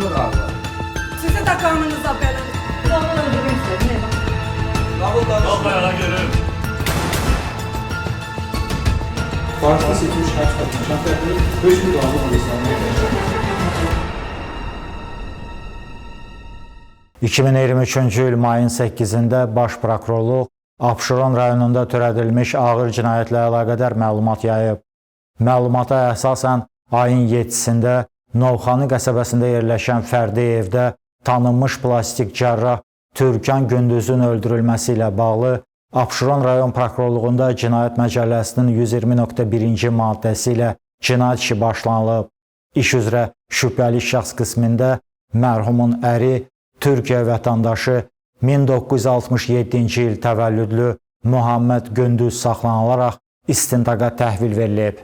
Konuşma galiba. Sizi de kanınıza benim. Onu öldürmek istedim. Vallahi görürüm. Farsda seçilmiş kaç kadın? Şartlarda 5 bin dolarlık olursa. 2023-cü il mayın 8-də Baş Prokurorluq Abşeron rayonunda törədilmiş ağır cinayətlə əlaqədar məlumat yayıb. Məlumata əsasən ayın 7-sində Novxanı qəsəbəsində yerləşən fərdi evdə tanınmış plastik cərrah Türkan Gündüzün öldürülməsi ilə bağlı Abşeron rayon prokurorluğunda Cinayət Məcəlləsinin 120.1-ci maddəsi ilə cinayət işi başlanılıb. İş üzrə şübhəli şəxs qismində mərhumun əri Türkiyə vətəndaşı 1967-ci il təvəllüdlü Muhammed Gündüz saxlanılaraq istintaqa təhvil verilib.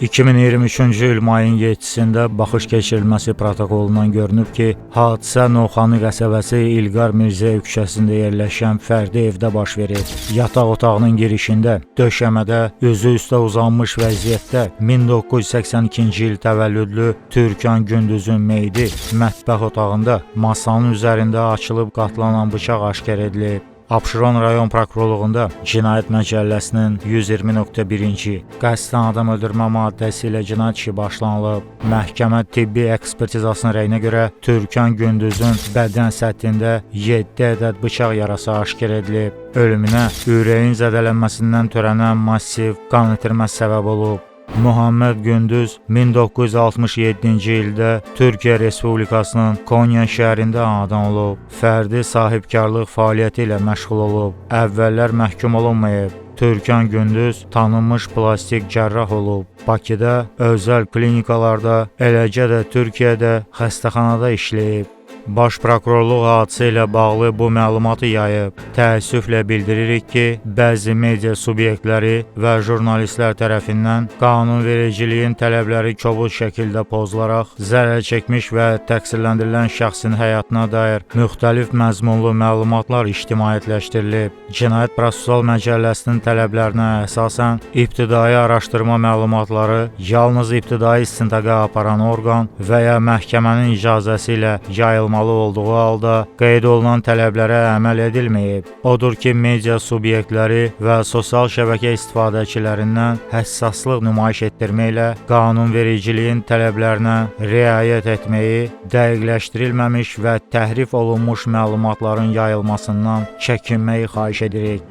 2023-cü il mayın 7-sində baxış keçirilməsi protokolundan görünüb ki, hadisə Novxanı qəsəbəsi İlqar Mirzəyev küçəsində yerləşən fərdi evdə baş verib. Yataq otağının girişində, döşəmədə, üzü üstə uzanmış vəziyyətdə 1982-ci il təvəllüdlü Türkan Gündüzün meyidi mətbəx otağında masanın üzərində açılıb qatlanan bıçaq aşkar edilib. Abşeron rayon prokurorluğunda Cinayət Məcəlləsinin 120.1-ci qəsdən adam öldürmə maddəsi ilə cinayət işi başlanılıb. Məhkəmə tibbi ekspertizasının rəyinə görə Türkan Gündüzün bədən səthində 7 ədəd bıçaq yarası aşkar edilib. Ölümünə ürəyin zədələnməsindən törənən massiv qan itirməsi səbəb olub. Muhammed Gündüz 1967-ci ildə Türkiyə Respublikasının Konya şəhərində anadan olub. Fərdi sahibkarlıq fəaliyyəti ilə məşğul olub. Əvvəllər məhkum olunmayıb. Türkan Gündüz tanınmış plastik cərrah olub. Bakıda, özəl klinikalarda, eləcə də Türkiyədə xəstəxanada işləyib. Baş Prokurorluq hadisə ilə bağlı bu məlumatı yayıb. Təəssüflə bildiririk ki, bəzi media subyektləri və jurnalistlər tərəfindən qanunvericiliyin tələbləri kobud şəkildə pozularaq zərər çəkmiş və təqsirləndirilən şəxsin həyatına dair müxtəlif məzmunlu məlumatlar ictimaiyyətləşdirilib. Cinayət Prosessual Məcəlləsinin tələblərinə əsasən ibtidai araşdırma məlumatları yalnız ibtidai istintaqa aparan orqan və ya məhkəmənin icazəsi ilə yayılmalıdır olduğu halda qeyd olunan tələblərə əməl edilməyib. Odur ki, media subyektləri və sosial şəbəkə istifadəçilərindən həssaslıq nümayiş etdirməklə qanunvericiliyin tələblərinə riayət etməyi, dəqiqləşdirilməmiş və təhrif olunmuş məlumatların yayılmasından çəkinməyi xahiş edirik.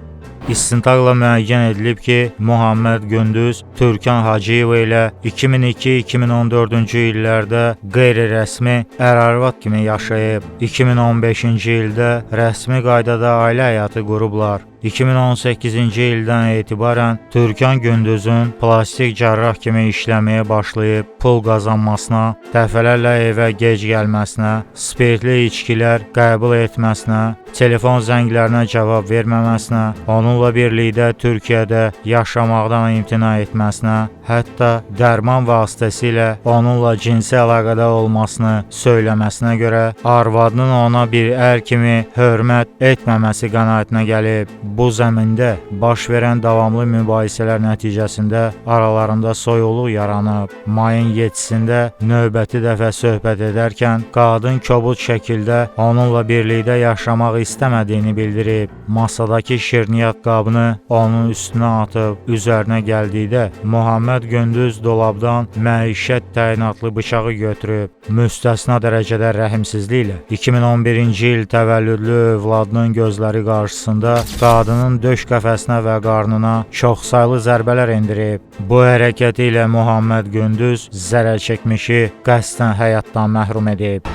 İstintaqla müəyyən edilib ki, Muhammed Gündüz Türkan Hacıyeva ilə 2002-2014-cü illərdə qeyri-rəsmi ər-arvad kimi yaşayıb. 2015-ci ildə rəsmi qaydada ailə həyatı qurublar. 2018-ci ildən etibarən Türkan Gündüzün plastik cərrah kimi işləməyə başlayıb pul qazanmasına, dəfələrlə evə gec gəlməsinə, spirtli içkilər qəbul etməsinə, telefon zənglərinə cavab verməməsinə, onunla birlikdə Türkiyədə yaşamaqdan imtina etməsinə, hətta dərman vasitəsilə onunla cinsi əlaqədə olmasını söyləməsinə görə arvadının ona bir ər kimi hörmət etməməsi qənaətinə gəlib. Bu zəmində baş verən davamlı mübahisələr nəticəsində aralarında soyuqluq yaranıb. Mayın 7-sində növbəti dəfə söhbət edərkən qadın kobud şəkildə onunla birlikdə yaşamaq istəmədiyini bildirib. Masadakı şirniyyat qabını onun üstünə atıb üzərinə gəldikdə Muhammed Gündüz dolabdan məişət təyinatlı bıçağı götürüb. Müstəsna dərəcədə rəhimsizliklə 2011-ci il təvəllüdlü övladının gözləri qarşısında qadının döş qəfəsinə və qarnına çoxsaylı zərbələr endirib. Bu hərəkəti ilə Muhammed Gündüz zərər çəkmişi qəsdən həyatdan məhrum edib.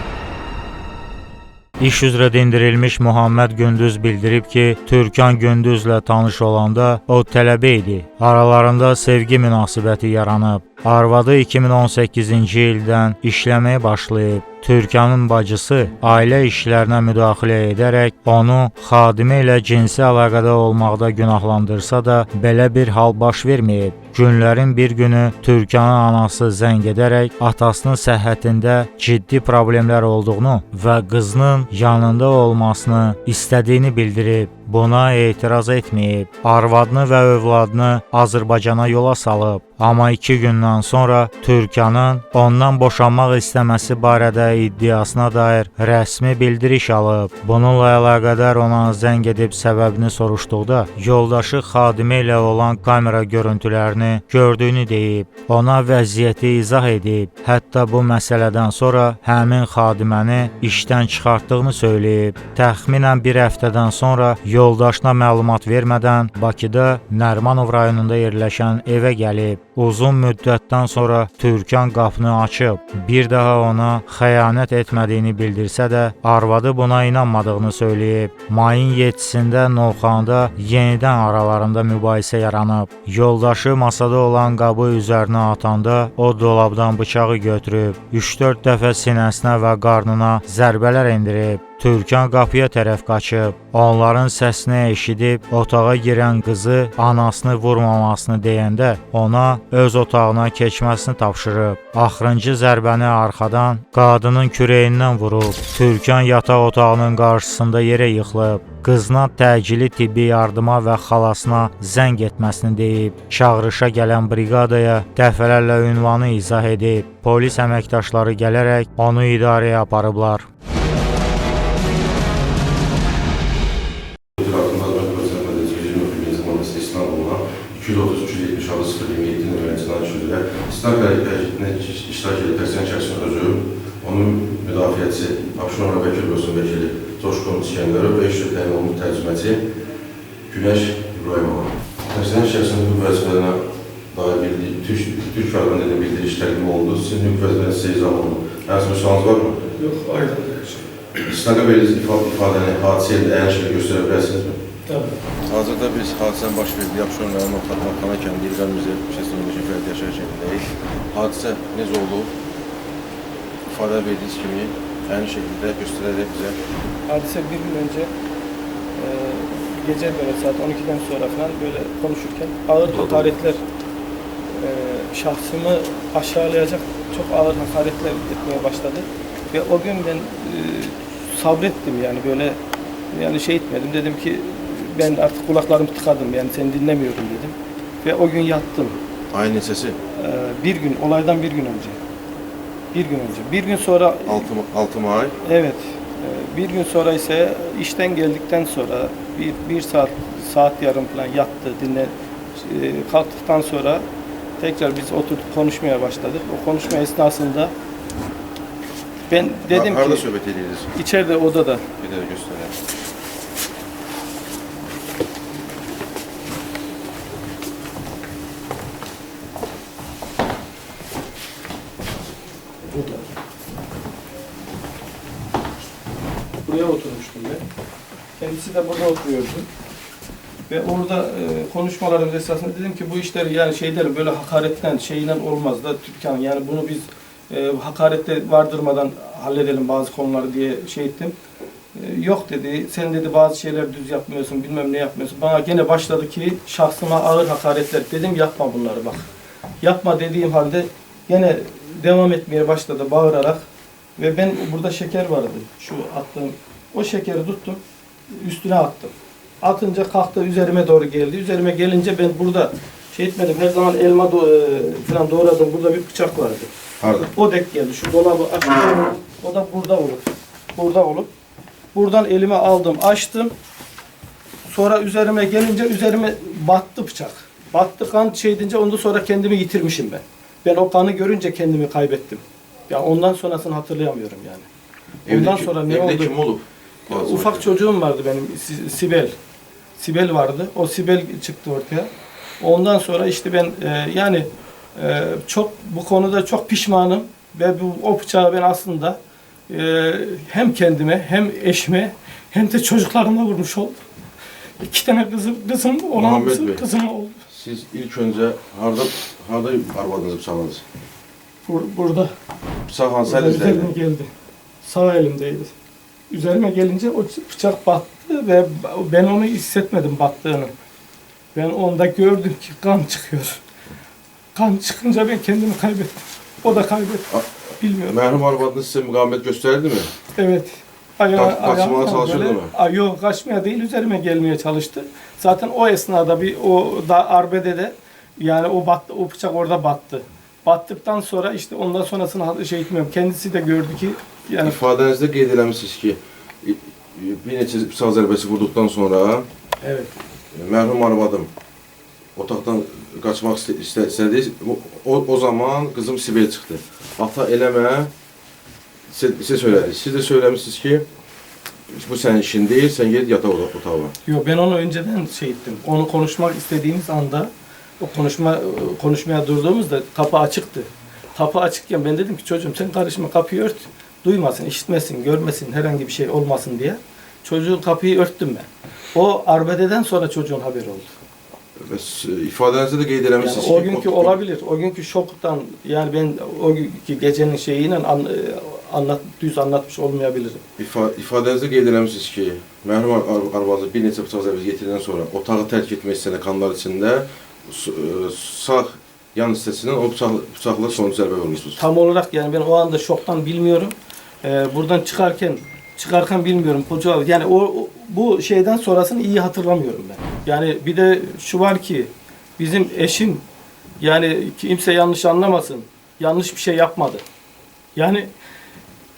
İş üzrə dindirilmiş Muhammed Gündüz bildirib ki, Türkan Gündüzlə tanış olanda o tələbə idi. Aralarında sevgi münasibəti yaranıb. Arvadı 2018-ci ildən işləməyə başlayıb. Türkanın bacısı ailə işlərinə müdaxilə edərək onu xadimə ilə cinsi əlaqədə olmaqda günahlandırsa da, belə bir hal baş verməyib. Günlərin bir günü Türkanın anası zəng edərək atasının səhhətində ciddi problemlər olduğunu və qızının yanında olmasını istədiyini bildirib. Buna etiraz etməyib. Arvadını və övladını Azərbaycana yola salıb. Amma 2 gündən sonra Türkanın ondan boşanmaq istəməsi barədə iddiasına dair rəsmi bildiriş alıb. Bununla əlaqədar ona zəng edib səbəbini soruşduqda yoldaşı xadimə ilə olan kamera görüntülərini gördüyünü deyib, ona vəziyyəti izah edib. Hətta bu məsələdən sonra həmin xadiməni işdən çıxartdığını söyləyib. Təxminən bir həftədən sonra yoldaşına məlumat vermədən Bakıda Nərimanov rayonunda yerləşən evə gəlib. Uzun müddətdən sonra Türkan qapını açıb, bir daha ona xəyanət etmədiyini bildirsə də, arvadı buna inanmadığını söyləyib. Mayın 7-sində Novxanada yenidən aralarında mübahisə yaranıb. Yoldaşı masada olan qabı üzərinə atanda o dolabdan bıçağı götürüb, 3-4 dəfə sinəsinə və qarnına zərbələr endirib. Türkan qapıya tərəf qaçıb, onların səsini eşidib otağa girən qızı anasını vurmamasını deyəndə ona öz otağına keçməsini tapşırıb. Axırıncı zərbəni arxadan qadının kürəyindən vurub. Türkan yataq otağının qarşısında yerə yıxılıb. Qızına təcili tibbi yardıma və xalasına zəng etməsini deyib. Çağırışa gələn briqadaya dəfələrlə ünvanı izah edib. Polis əməkdaşları gələrək onu idarəyə aparıblar. İslam Qəribəsində iştirak edib təqsirlənən şəxsin özü, onun müdafiəçisi Abşeron Vəkil Bölgəsinin vəkili Coşqun İskəndərov və işlə təyin olunmuş tərcüməçi Günəş İbrahimova. Təqsirlənən şəxsin hüquq vəzifələrinə dair Türk fərqində bildiriş təqdim olundu. Sizin hüquq vəzifələriniz sizə izah olundu. Hər bir sualınız var mı? Yox, aydın. İstinaqa verdiğiniz ifadəni hadisə ilə əyən şəkildə göstərə bilərsinizmi? Tabii. Hazırda biz hadisenin baş verdiği Abşeron rayonu Noktaxana kəndi İlqar Mirzəyev küçəsində fəaliyyət yaşayış şəklindəyik. Hadisə necə oldu? İfadə verdiğiniz kimi aynı şekilde göstererek bize. Hadise bir gün önce gece böyle saat 12'den sonra falan böyle konuşurken ağır hakaretler, şahsımı aşağılayacak çok ağır hakaretler etmeye başladı. Ve o gün ben sabrettim yani böyle yani şey etmedim, dedim ki ben artık kulaklarımı tıkadım yani seni dinlemiyorum dedim. Ve o gün yattım. Aynı sesi? Bir gün, olaydan bir gün önce. Bir gün sonra... 6 May? Evet. Bir gün sonra ise işten geldikten sonra bir saat yarım falan yattı, kalktıktan sonra tekrar biz oturduk konuşmaya başladık. O konuşma esnasında ben dedim ki... Nerede sohbet ediyoruz? İçeride, odada. Bir de gösterelim. Buraya oturmuştum ben. Kendisi de burada oturuyordu. Ve orada konuşmalarımız esasında dedim ki bu işleri yani şeyden böyle hakaretten şeyden olmaz da Türkan yani bunu biz hakarette vardırmadan halledelim bazı konuları diye şey ettim. Yok dedi, sen dedi bazı şeyler düz yapmıyorsun, bilmem ne yapmıyorsun. Bana gene başladı ki şahsıma ağır hakaretler. Dedim yapma bunları bak. Yapma dediğim halde gene devam etmeye başladı bağırarak. Ve ben burada şeker vardı, şu attığım. O şekeri tuttum, üstüne attım. Atınca kalktı, üzerime doğru geldi. Üzerime gelince ben burada şey etmedim, her zaman elma falan doğradım. Burada bir bıçak vardı. Pardon. O denk geldi, şu dolabı açtım, o da burada olup. Buradan elime aldım, açtım. Sonra üzerime gelince üzerime battı bıçak. Battı kan şey deyince ondan sonra kendimi yitirmişim ben. Ben o kanı görünce kendimi kaybettim. Ya ondan sonrasını hatırlayamıyorum yani. Ondan sonra ne oldu? Kim olup? Ufak çocuğum vardı benim, Sibel. Sibel vardı. O Sibel çıktı ortaya. Ondan sonra işte ben çok bu konuda çok pişmanım ve o bıçağı ben aslında hem kendime hem eşime hem de çocuklarıma vurmuş oldum. 2 tane kızım olan kızım oldu. Siz ilk önce harda arvadınızı bıçaqladınız? Burada. Bıçaq hansı əlinizdə? Üzerime geldi. Sağ elimdeydi. Üzerime gelince o bıçak battı ve ben onu hissetmedim battığını. Ben onda gördüm ki kan çıkıyor. Kan çıkınca ben kendimi kaybettim. O da kaybetti. Bilmiyorum. Mərhum arvadınız size müqavimət göstərdi mi? Evet. Kaçmaya çalışırdı mı? Yok, kaçmaya değil, üzerime gelmeye çalıştı. Zaten o esnada o da arbedede Yani o battı, o bıçak orada battı. Battıktan sonra işte ondan sonrasını şey etmiyorum. Kendisi de gördü ki yani İfadənizdə qeyd eləmisiniz ki, bir neçə bıçaq zərbəsi vurduqdan sonra evet. mərhum arvadım otaqdan qaçmaq istədi. O zaman qızım Sibel çıxdı. Ata eləmə, siz söylədiniz. Siz de söyləmişsiniz ki, bu senin işin değil, sen git yataq otağa. Yok, ben onu önceden şey ettim. Onu konuşmak istediğimiz anda o konuşmaya durduğumuzda kapı açıktı. Kapı açıkken ben dedim ki çocuğum sen karışma, kapıyı ört. Duymasın, işitmesin, görmesin, herhangi bir şey olmasın diye. Çocuğun kapıyı örttüm ben. O arbededen sonra çocuğun haberi oldu. İfadənizdə də qeyd eləmişsiniz Yani o günkü olabilir. O günkü şoktan yani ben o günkü gecenin şeyiyle düz anlatmış olmayabilirim. İfadənizdə qeyd eləmişsiniz ki, mərhum arvazı bir neçə bıçaq zərbəsi yetirdikdən sonra otağı tərk etmək istəyən kanlar içində sağ yan hissəsindən o bıçaqla sonuncu zərbə vurmuşsunuz. Tam olarak yani ben o anda şoktan bilmiyorum. Buradan çıkarken bilmiyorum. Yani bu şeyden sonrasını iyi hatırlamıyorum ben. Yani bir de şu var ki bizim eşim yani kimse yanlış anlamasın. Yanlış bir şey yapmadı. Yani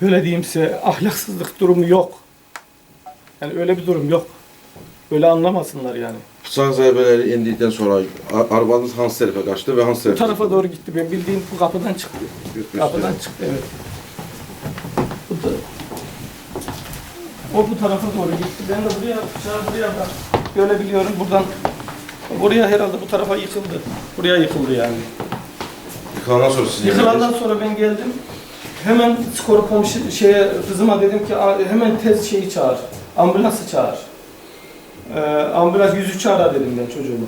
böyle diyeyim size ahlaksızlık durumu yok. Yani öyle bir durum yok. Öyle anlamasınlar yani. Bıçaq zərbələri endikdən sonra arvadınız hansı tərəfə qaçdı və hansı Bu tarafa doğru gitti. Ben bildiğim bu kapıdan çıktı. Kapıdan çıktı, evet. O bu tarafa doğru gitti. Ben de buraya bak. Böyle biliyorum buradan buraya herhalde bu tarafa yıkıldı. Buraya yıkıldı yani. Yıkılandan sonra siz Yıkılandan sonra ben geldim. Hemen skoru kızıma dedim ki hemen tez şeyi çağır. Ambulansı çağır. Ambulans 103 ara dedim ben çocuğuma.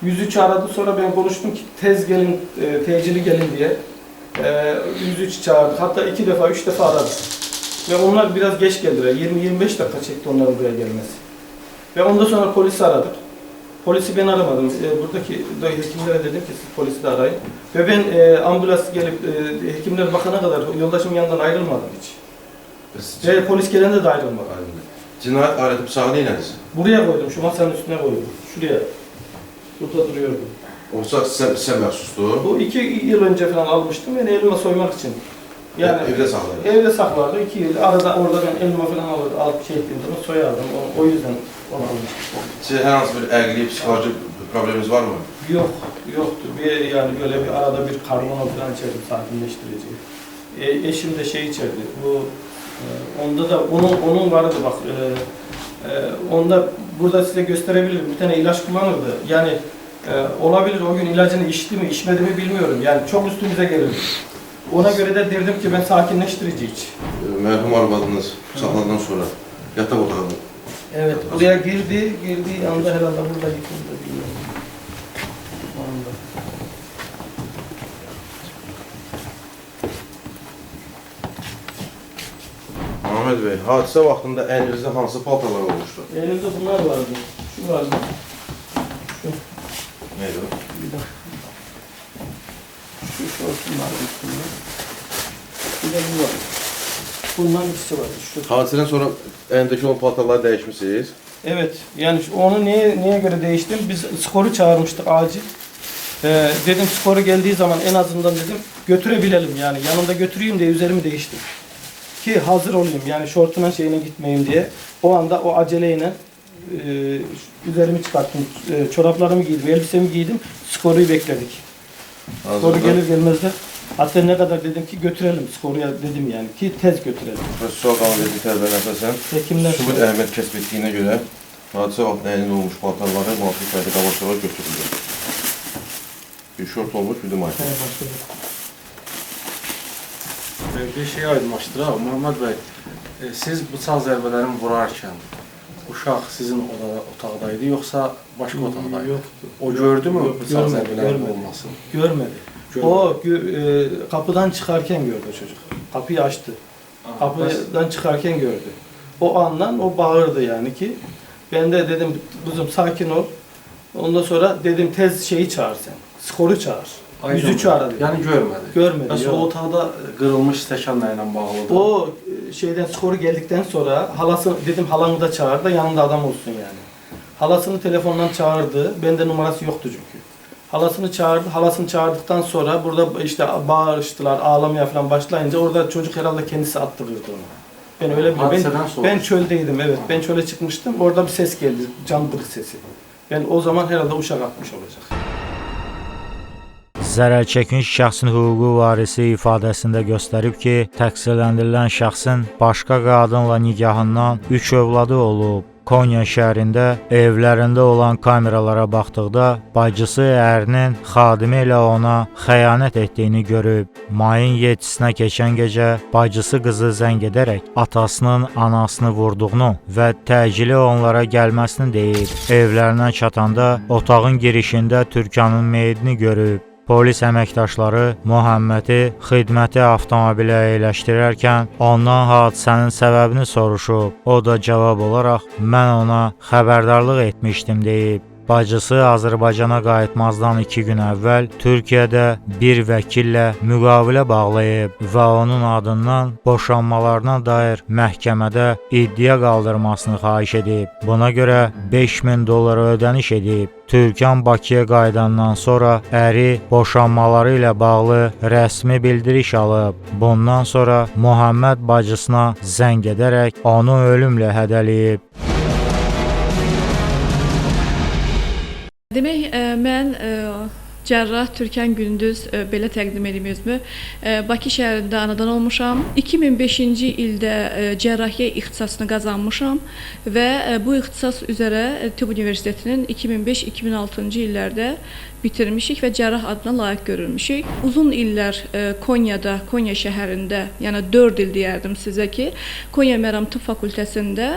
103 aradı, sonra ben konuştum ki tez gelin, tecili gelin diye. 103 çağırdı. Hatta 2 defa, 3 defa aradı. Ve onlar biraz geç geldiler. 20-25 dakika çekti onların buraya gelmesi. Ve ondan sonra polisi aradık. Polisi ben aramadım. Buradaki hekimlere dedim ki siz polisi de arayın. Ve ben ambulans gelip hekimler bakana kadar yoldaşımın yanından ayrılmadım hiç. Ve polis gelende de ayrılmadım. Cinayət aləti bıçağı neylədiniz? Buraya koydum, şu masanın üstüne koydum. Şuraya. Burada duruyordu. O bıçaq sizə məxsusdur. Bu 2 yıl önce falan almıştım yani elma soymak için. Yani evdə saxlayırdınız. Evde saklardı 2 yıl. Arada orada ben elma falan alıp şey ettiğim zaman soyardım. O yüzden onu almıştım. Sizin hər hansı bir əqli, psixoloji probleminiz var mı? Yok, yoktu. Yani böyle bir arada bir karbonat falan içerdim sakinleştirici. Eşim de şey içerdi. Bu onda da onun vardı bak. Onda burada size gösterebilirim. Bir tane ilaç kullanırdı. Yani olabilir o gün ilacını içti mi, içmedi mi bilmiyorum. Yani çok üstümüze gelirdi. Ona göre de derdim ki ben sakinleştirici iç. Mərhum arvadınız bıçaqlardan sonra yataq otağında. Evet, buraya girdiği anda herhalde burada yıkıldı bilmiyorum. O anda. Ahmet Bey, hadisə vaxtında əlinizdə hansı paltarlar olmuşdu? Elimde bunlar vardı. Şu vardı. Neydi o? Bir dakika. Şu şortum vardı üstünde. Bir de bu var. Bunların ikisi vardı. Şu. Hadisədən sonra əlindəki o paltarları dəyişmisiniz? Evet, yani onu neye göre değiştim? Biz skoru çağırmıştık acil. Dedim skoru geldiği zaman en azından dedim götürebilelim yani yanımda götüreyim de üzerimi değiştim. Ki hazır olayım yani şortuna şeyine gitmeyeyim diye. O anda o aceleyle üzerimi çıkarttım, çoraplarımı giydim, elbisemi giydim, skoruyu bekledik. Skoru gelir gelmez de hatta ne kadar dedim ki götürelim skoruya dedim yani ki tez götürelim. Prosesual qanunvericilik tələblərinə əsasən Hekimler sübut əhəmiyyət kəsb etdiyinə görə hadisə vaxtında əlində olmuş paltarları müvafiq qayda qabaşdırılaraq götürüldü. Bir şort olmuş, bir də mayka. Bir şey aydınlaşdıraq, Muhammed Bey, siz bıçaq zərbələrini vurarkən uşaq sizin otaqdaydı, yoxsa başqa otaqdaydı? Yoktu. O gördü mü bıçaq Görmedi, zərbələrinin olmasını? Görmedi. O kapıdan çıkarken gördü çocuk. Kapıyı açtı. Kapıdan çıkarken gördü. O andan o bağırdı yani ki ben de dedim kızım sakin ol. Ondan sonra dedim tez şeyi çağır sen. Skoru çağır. 103 aradı. Yani görmedi. Görmedi. Bəs o otaqda qırılmış stəkanla ilə bağlıdır. O şeyden skoru geldikten sonra halası dedim halanı da çağır da yanında adam olsun yani. Halasını telefondan çağırdı. Bende numarası yoktu çünkü. Halasını çağırdı. Halasını çağırdıktan sonra burada işte bağırıştılar, ağlamaya falan başlayınca orada çocuk herhalde kendisi attırırdı onu. Ben öyle biliyorum. Hadiseden sonra. Ben çöldeydim, evet. Ben çöle çıkmıştım. Orada bir ses geldi. Cambırık sesi. Ben o zaman herhalde uşak atmış olacak. Zərər çəkmiş şəxsin hüquqi varisi ifadəsində göstərib ki, təqsirləndirilən şəxsin başqa qadınla nikahından 3 övladı olub. Konya şəhərində evlərində olan kameralara baxdıqda bacısı ərinin xadimi ilə ona xəyanət etdiyini görüb. Mayın 7-sinə keçən gecə bacısı qızı zəng edərək atasının anasını vurduğunu və təcili onlara gəlməsini deyib. Evlərinə çatanda otağın girişində Türkanın meyidini görüb. Polis əməkdaşları Muhammədi xidməti avtomobilə əyləşdirərkən ondan hadisənin səbəbini soruşub. O da cavab olaraq mən ona xəbərdarlıq etmişdim deyib. Bacısı Azərbaycana qayıtmazdan 2 gün əvvəl Türkiyədə bir vəkillə müqavilə bağlayıb və onun adından boşanmalarına dair məhkəmədə iddia qaldırmasını xahiş edib. Buna görə $5000 ödəniş edib. Türkan Bakıya qayıdandan sonra əri boşanmaları ilə bağlı rəsmi bildiriş alıb. Bundan sonra Muhamməd bacısına zəng edərək onu ölümlə hədələyib. Demək, mən cərrah Türkan Gündüz belə təqdim edim özümü. Bakı şəhərində anadan olmuşam. 2005-ci ildə cərrahiyyə ixtisasını qazanmışam və bu ixtisas üzrə Tibb Universitetinin 2005-2006-cı illərdə bitirmişik və cərrah adına layiq görülmüşük. Uzun illər Konyada, Konya şəhərində, yəni 4 il deyərdim sizə ki, Konya Məram Tibb Fakültəsində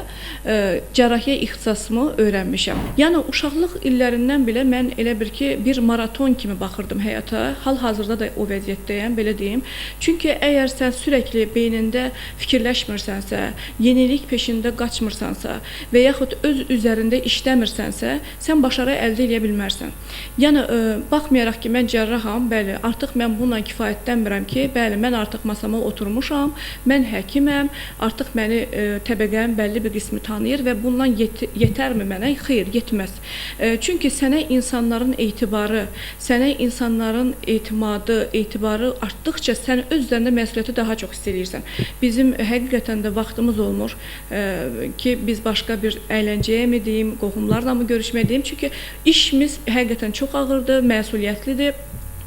cərrahiyyə ixtisasımı öyrənmişəm. Yəni uşaqlıq illərindən belə mən elə bir ki, bir maraton kimi baxırdım həyata. Hal-hazırda da o vəziyyətdəyəm, belə deyim. Çünki əgər sən sürəkli beynində fikirləşmirsənsə, yenilik peşində qaçmırsansa və yaxud öz üzərində işləmirsənsə, sən başarı əldə edə bilmərsən. Yəni baxmayaraq ki, mən cərraham, bəli, artıq mən bununla kifayətlənmirəm ki, bəli, mən artıq masama oturmuşam, mən həkiməm, artıq məni təbəqənin bəlli bir qismi tanıyır və bundan yetərmi mənə? Xeyr, yetməz. Çünki sənə insanların etibarı, sənə insanların etibarı artdıqca sən öz üzərində məsuliyyəti daha çox hiss edirsən. Bizim həqiqətən də vaxtımız olmur ki, biz başqa bir əyləncəyə mi deyim, qohumlarla mı görüşməyə deyim, çünki işimiz həqiqətən çox ağırdır, məsuliyyətlidir.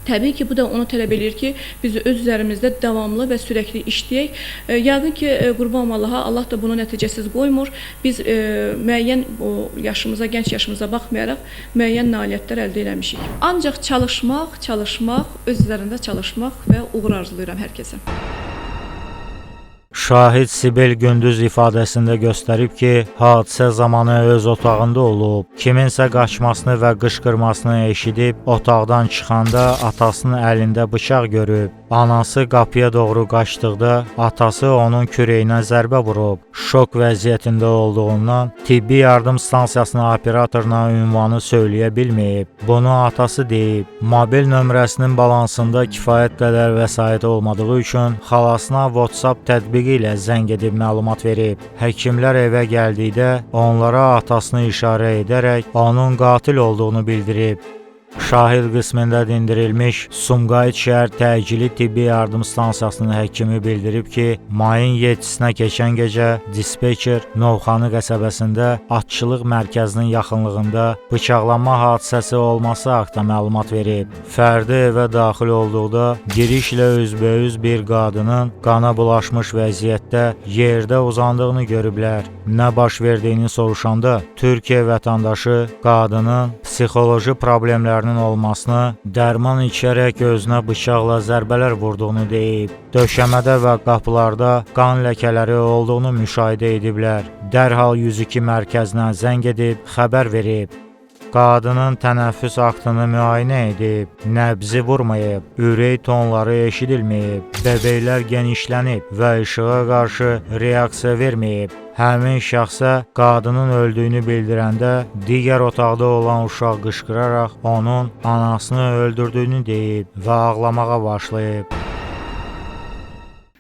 Təbii ki, bu da onu tələb edir ki, biz öz üzərimizdə davamlı və sürəkli işləyək. Yəqin ki, qurban Allaha, Allah da bunu nəticəsiz qoymur. Biz müəyyən yaşımıza, gənc yaşımıza baxmayaraq müəyyən nailiyyətlər əldə eləmişik. Ancaq çalışmaq, öz üzərində çalışmaq və uğur arzulayıram hər kəsə. Şahid Sibel Gündüz ifadəsində göstərib ki, hadisə zamanı öz otağında olub. Kiminsə qaçmasını və qışqırmasını eşidib, otaqdan çıxanda atasının əlində bıçaq görüb. Anası qapıya doğru qaçdıqda atası onun kürəyinə zərbə vurub. Şok vəziyyətində olduğundan tibbi yardım stansiyasının operatoruna ünvanı söyləyə bilməyib. Bunu atası deyib. Mobil nömrəsinin balansında kifayət qədər vəsait olmadığı üçün xalasına WhatsApp tətbiqi ilə zəng edib məlumat verib. Həkimlər evə gəldikdə onlara atasını işarə edərək onun qatil olduğunu bildirib. Şahid qismində dindirilmiş Sumqayıt şəhər təcili tibbi yardım stansiyasının həkimi bildirib ki, mayın 7-sinə keçən gecə dispetçer Novxanı qəsəbəsində atçılıq mərkəzinin yaxınlığında bıçaqlanma hadisəsi olması haqqında məlumat verib. Fərdi evə daxil olduqda girişlə üzbəüz bir qadının qana bulaşmış vəziyyətdə yerdə uzandığını görüblər. Nə baş verdiyini soruşanda Türkiyə vətəndaşı qadının psixoloji problemlərini olmasını, dərman içərək özünə bıçaqla zərbələr vurduğunu deyib. Döşəmədə və qapılarda qan ləkələri olduğunu müşahidə ediblər. Dərhal 102 mərkəzinə zəng edib xəbər verib. Qadının tənəffüs aktını müayinə edib, nəbzi vurmayıb, ürək tonları eşidilməyib, bəbəklər genişlənib və işığa qarşı reaksiya verməyib. Həmin şəxsə qadının öldüyünü bildirəndə digər otaqda olan uşaq qışqıraraq onun anasını öldürdüyünü deyib və ağlamağa başlayıb.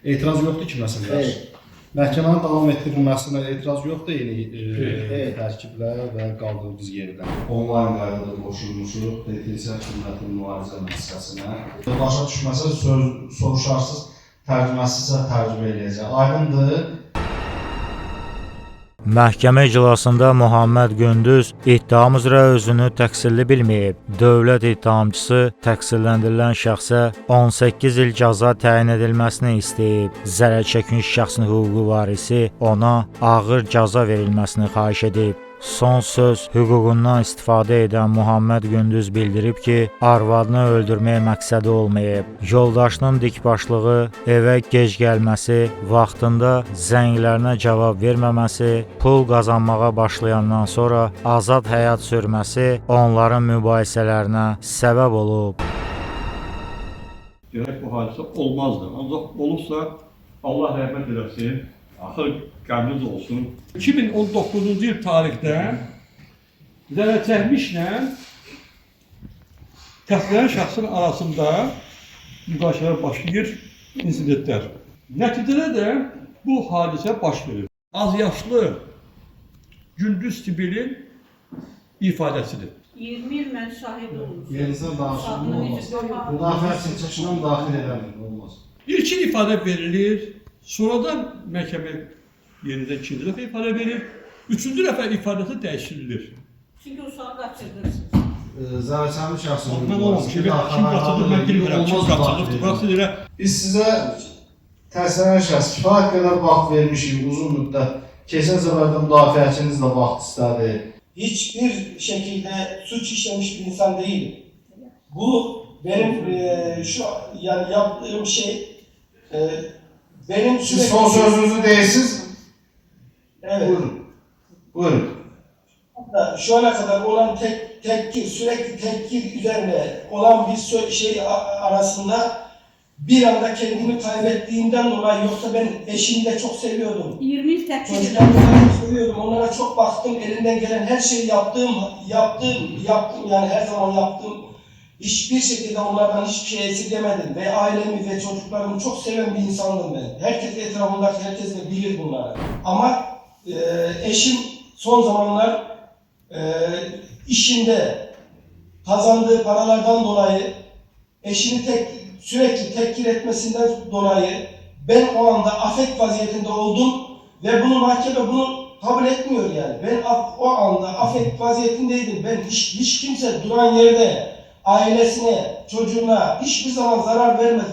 Etiraz yoxdur ki, məsələn? Məhkəmənin davam etdirilməsinə etiraz yoxdur, eyni tərkiblə və qaldığımız yerdən. Onlayn qaydada qoşulmuşuq, Petrisiya Xidmətinin müalicə müəssisəsinə. Başa düşməsə soruşarsınız, tərcüməsizsə tərcümə eləyəcək. Aydındır. Məhkəmə iclasında Muhammed Gündüz ittiham üzrə özünü təqsirli bilməyib. Dövlət ittihamçısı təqsirləndirilən şəxsə 18 il cəza təyin edilməsini istəyib. Zərər çəkmiş şəxsin hüquqi varisi ona ağır cəza verilməsini xahiş edib. Son söz hüququndan istifadə edən Muhammed Gündüz bildirib ki, arvadını öldürməyə məqsədi olmayıb. Yoldaşının dikbaşlığı, evə gec gəlməsi, vaxtında zənglərinə cavab verməməsi, pul qazanmağa başlayandan sonra azad həyat sürməsi onların mübahisələrinə səbəb olub. Gerek bu hadise olmazdı. Ancak olursa Allah rahmet eylesin. Ahır qəminiz olsun. 2019 yıl tarihdə zərər çəkmişlə təqsirlənən şəxsin arasında müqayisə başlayır insidentlər. Nəticədə də bu hadisə baş verir. Az yaşlı Gündüz Sibel'in ifadəsidir. 20 il mən şahid olmuşum. Yerinizə danışılma olmaz. Müdafiə çıxışına müdaxilə edəmin olmaz. İlkin ifadə verilir. Sonradan məhkəmə yenidən ikinci dəfə ifadə verir. Üçüncü dəfə ifadəsi dəyişdirilir. Çünki uşağı qaçırdırsınız. Zərərçəkmiş şəxsin Mən olmamışım. Kim qaçırdı, mən bilmirəm. Kim qaçırdı, burası deyirəm. Biz sizə təqsirlənən şəxs kifayət qədər vaxt vermişik, uzun müddət. Keçən səfərdə müdafiəçiniz də vaxt istədi. Hiçbir şekilde suç işlemiş bir insan değilim. Bu benim şu yani yaptığım şey benim Siz son sözünüzü değilsiz. Evet. Buyurun. Buyurun. Hatta şu ana kadar olan sürekli tekkil üzerine olan bir şey arasında bir anda kendimi kaybettiğimden dolayı, yoksa ben eşimi de çok seviyordum. 20 il təqsir Çocuklarımı çok seviyordum. Onlara çok baktım. Elimden gelen her şeyi yaptım yani her zaman yaptım. Hiçbir şekilde onlardan hiçbir şey esirgemedim ve ailemi ve çocuklarımı çok seven bir insandım ben. Herkes etrafımdaki herkes de bilir bunları. Ama eşim son zamanlar işinde kazandığı paralardan dolayı eşini sürekli tekkil etmesinden dolayı ben o anda afet vaziyetinde oldum ve bunu mahkeme kabul etmiyor yani. Ben o anda afet vaziyetindeydim. Ben hiç kimse duran yerde ailesine, çocuğuna hiçbir zaman zarar vermez.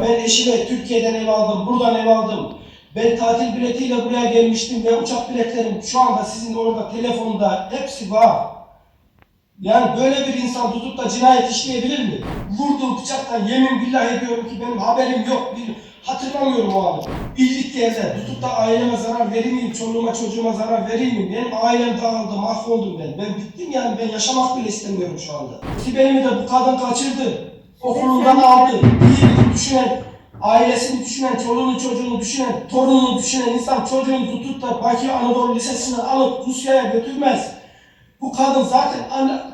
Ben eşime Türkiye'den ev aldım, buradan ev aldım. Ben tatil biletiyle buraya gelmiştim ve uçak biletlerim şu anda sizin orada telefonda hepsi var. Yani böyle bir insan tutup da cinayet işleyebilir mi? Vurduğum bıçaktan yemin billah ediyorum ki benim haberim yok. Hatırlamıyorum o anı. Bildik yerde tutup da aileme zarar vereyim miyim, çoluğuma çocuğuma zarar vereyim miyim? Benim ailem dağıldı, mahvoldum ben. Ben bittim yani, ben yaşamak bile istemiyorum şu anda. Sibel'imi de bu kadın kaçırdı. Okulundan aldı. İyi düşünen, ailesini düşünen, çoluğunu çocuğunu düşünen, torununu düşünen insan çocuğunu tutup da Bakü Anadolu Lisesi'ne alıp Rusya'ya götürmez. Bu kadın zaten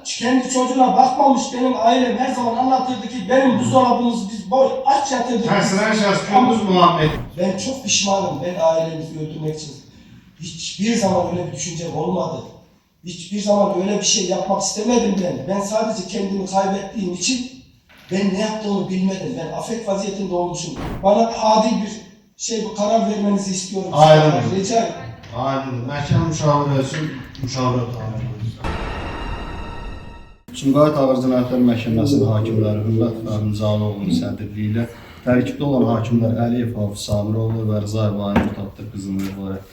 kendi çocuğuna bakmamış. Benim ailem her zaman anlatırdı ki benim buzdolabımızı biz aç yatırdık. Təqsirlənən şəxs Gündüz Muhammed. Ben çok pişmanım. Ben ailemizi öldürmek için. Hiçbir zaman öyle bir düşüncem olmadı. Hiçbir zaman öyle bir şey yapmak istemedim ben. Ben sadece kendimi kaybettiğim için ben ne yaptığımı bilmedim. Ben afet vaziyetinde olmuşum. Bana adil bir karar vermenizi istiyorum. Aynen. Rica ederim. Aydın. Məhkəmə müşavirəsi müşavirə tabi. Sumqayıt Ağır Cinayətlər Məhkəməsinin hakimləri Hürmət Fəhmi Zalıoğlu'nun sədrliyi ilə tərkibdə olan hakimlər Əliyev Hafız Samiroğlu və Rıza İbrahim Tatlı qızının ibarət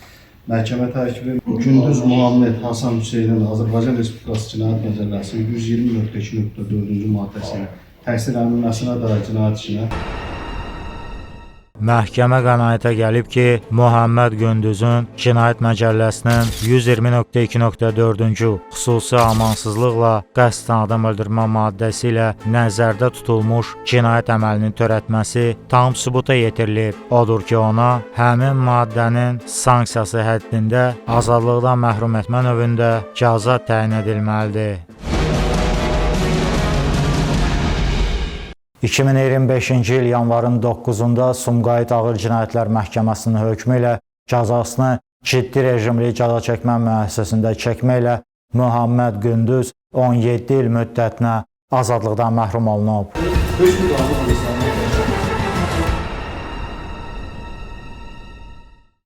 məhkəmə tərkibi Gündüz Muhammed Hasan Hüseynin Azərbaycan Respublikası Cinayət Məcəlləsinin 120.2.4-cü maddəsi ilə təqsirlənilməsinə dair cinayət işinə Məhkəmə qənaətə gəlib ki, Muhammed Gündüzün Cinayət Məcəlləsinin 120.2.4-cü xüsusi amansızlıqla qəsdən adam öldürmə maddəsi ilə nəzərdə tutulmuş cinayət əməlini törətməsi tam sübuta yetirilib. Odur ki, ona həmin maddənin sanksiyası həddində azadlıqdan məhrum etmə növündə cəza təyin edilməlidir. 2025-ci il yanvarın 9-da Sumqayıt Ağır Cinayətlər Məhkəməsinin hökmü ilə cəzasını ciddi rejimli cəza çəkmə müəssisəsində çəkməklə Muhammed Gündüz 17 il müddətinə azadlıqdan məhrum olunub.